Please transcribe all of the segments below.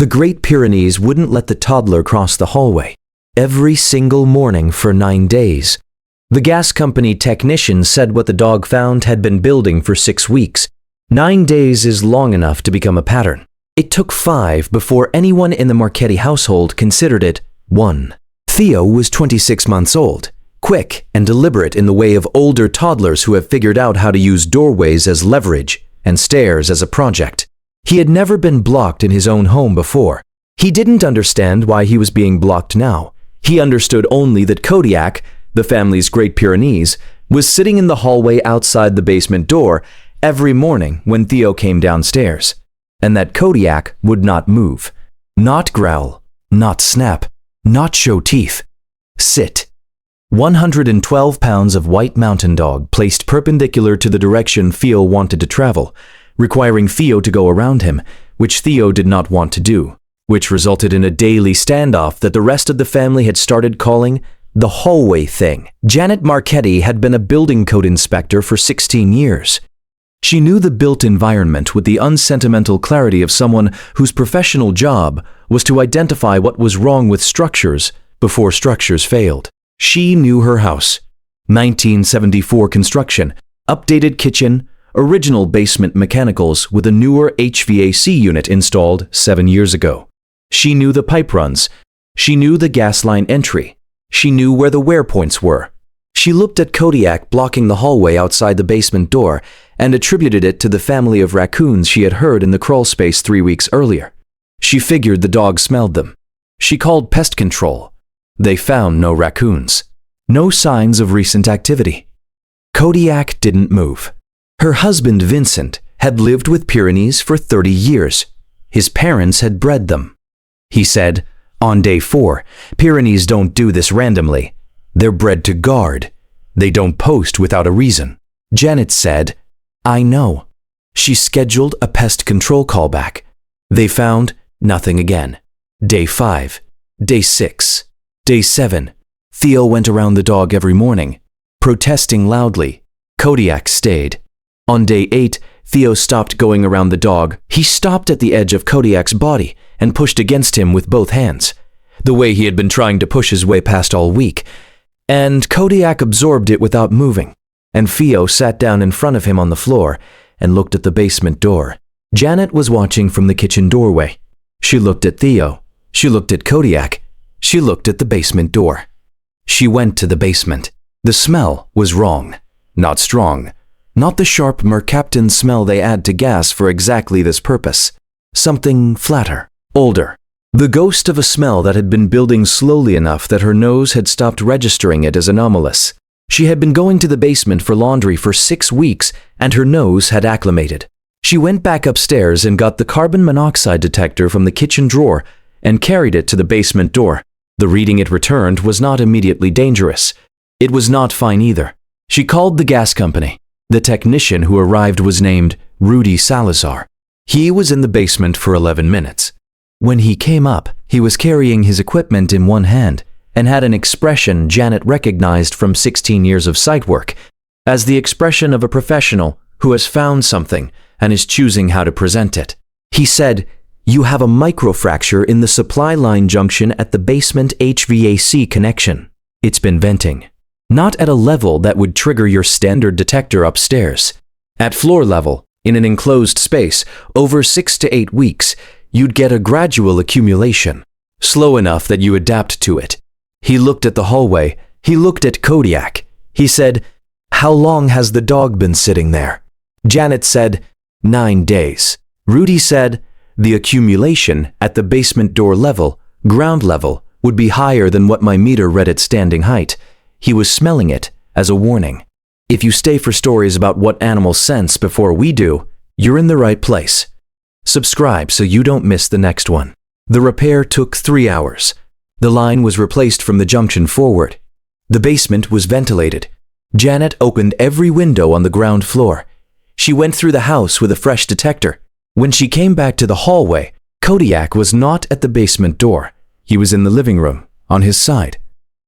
The Great Pyrenees wouldn't let the toddler cross the hallway every single morning for 9 days. The gas company technician said what the dog found had been building for 6 weeks. 9 days is long enough to become a pattern. It took 5 before anyone in the Marchetti household considered it one. Theo was 26 months old, quick and deliberate in the way of older toddlers who have figured out how to use doorways as leverage and stairs as a project. He had never been blocked in his own home before. He didn't understand why he was being blocked now. He understood only that Kodiak, the family's Great Pyrenees, was sitting in the hallway outside the basement door every morning when Theo came downstairs, and that Kodiak would not move, not growl, not snap, not show teeth. Sit. 112 pounds of white mountain dog placed perpendicular to the direction Theo wanted to travel, requiring Theo to go around him, which Theo did not want to do, which resulted in a daily standoff that the rest of the family had started calling the hallway thing. Janet Marchetti had been a building code inspector for 16 years. She knew the built environment with the unsentimental clarity of someone whose professional job was to identify what was wrong with structures before structures failed. She knew her house. 1974 construction, updated kitchen, original basement mechanicals with a newer HVAC unit installed 7 years ago. She knew the pipe runs. She knew the gas line entry. She knew where the wear points were. She looked at Kodiak blocking the hallway outside the basement door and attributed it to the family of raccoons she had heard in the crawl space 3 weeks earlier. She figured the dog smelled them. She called pest control. They found no raccoons. No signs of recent activity. Kodiak didn't move. Her husband, Vincent, had lived with Pyrenees for 30 years. His parents had bred them. He said, on day 4, Pyrenees don't do this randomly. They're bred to guard. They don't post without a reason. Janet said, I know. She scheduled a pest control callback. They found nothing again. Day 5, day 6, day 7. Theo went around the dog every morning, protesting loudly. Kodiak stayed. On day 8, Theo stopped going around the dog. He stopped at the edge of Kodiak's body and pushed against him with both hands, the way he had been trying to push his way past all week. And Kodiak absorbed it without moving, and Theo sat down in front of him on the floor and looked at the basement door. Janet was watching from the kitchen doorway. She looked at Theo. She looked at Kodiak. She looked at the basement door. She went to the basement. The smell was wrong, not strong. Not the sharp mercaptan smell they add to gas for exactly this purpose. Something flatter, older. The ghost of a smell that had been building slowly enough that her nose had stopped registering it as anomalous. She had been going to the basement for laundry for 6 weeks, and her nose had acclimated. She went back upstairs and got the carbon monoxide detector from the kitchen drawer and carried it to the basement door. The reading it returned was not immediately dangerous. It was not fine either. She called the gas company. The technician who arrived was named Rudy Salazar. He was in the basement for 11 minutes. When he came up, he was carrying his equipment in one hand and had an expression Janet recognized from 16 years of site work as the expression of a professional who has found something and is choosing how to present it. He said, "You have a microfracture in the supply line junction at the basement HVAC connection. It's been venting. Not at a level that would trigger your standard detector upstairs. At floor level, in an enclosed space, over 6 to 8 weeks, you'd get a gradual accumulation, slow enough that you adapt to it." He looked at the hallway. He looked at Kodiak. He said, "How long has the dog been sitting there?" Janet said, 9 days. Rudy said, "The accumulation at the basement door level, ground level, would be higher than what my meter read at standing height." He was smelling it as a warning. If you stay for stories about what animals sense before we do, you're in the right place. Subscribe so you don't miss the next one. The repair took 3 hours. The line was replaced from the junction forward. The basement was ventilated. Janet opened every window on the ground floor. She went through the house with a fresh detector. When she came back to the hallway, Kodiak was not at the basement door. He was in the living room, on his side,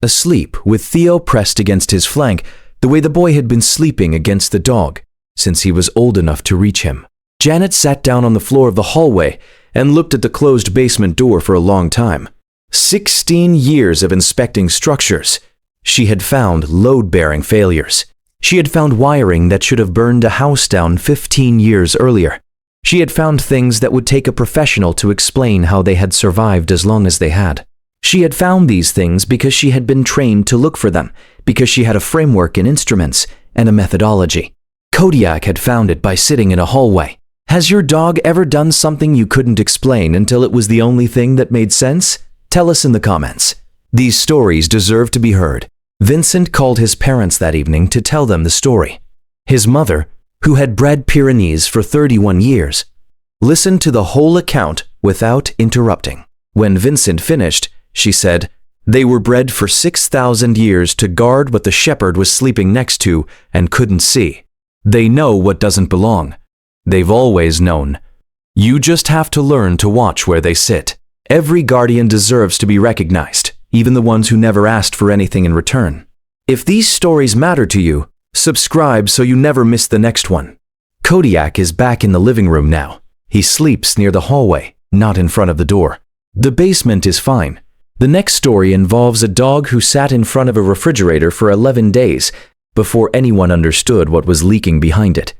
asleep with Theo pressed against his flank, the way the boy had been sleeping against the dog since he was old enough to reach him. Janet sat down on the floor of the hallway and looked at the closed basement door for a long time. 16 years of inspecting structures. She had found load-bearing failures. She had found wiring that should have burned a house down 15 years earlier. She had found things that would take a professional to explain how they had survived as long as they had. She had found these things because she had been trained to look for them, because she had a framework and instruments and a methodology. Kodiak had found it by sitting in a hallway. Has your dog ever done something you couldn't explain until it was the only thing that made sense? Tell us in the comments. These stories deserve to be heard. Vincent called his parents that evening to tell them the story. His mother, who had bred Pyrenees for 31 years, listened to the whole account without interrupting. When Vincent finished, she said, "They were bred for 6,000 years to guard what the shepherd was sleeping next to and couldn't see. They know what doesn't belong. They've always known. You just have to learn to watch where they sit." Every guardian deserves to be recognized, even the ones who never asked for anything in return. If these stories matter to you, subscribe so you never miss the next one. Kodiak is back in the living room now. He sleeps near the hallway, not in front of the door. The basement is fine. The next story involves a dog who sat in front of a refrigerator for 11 days before anyone understood what was leaking behind it.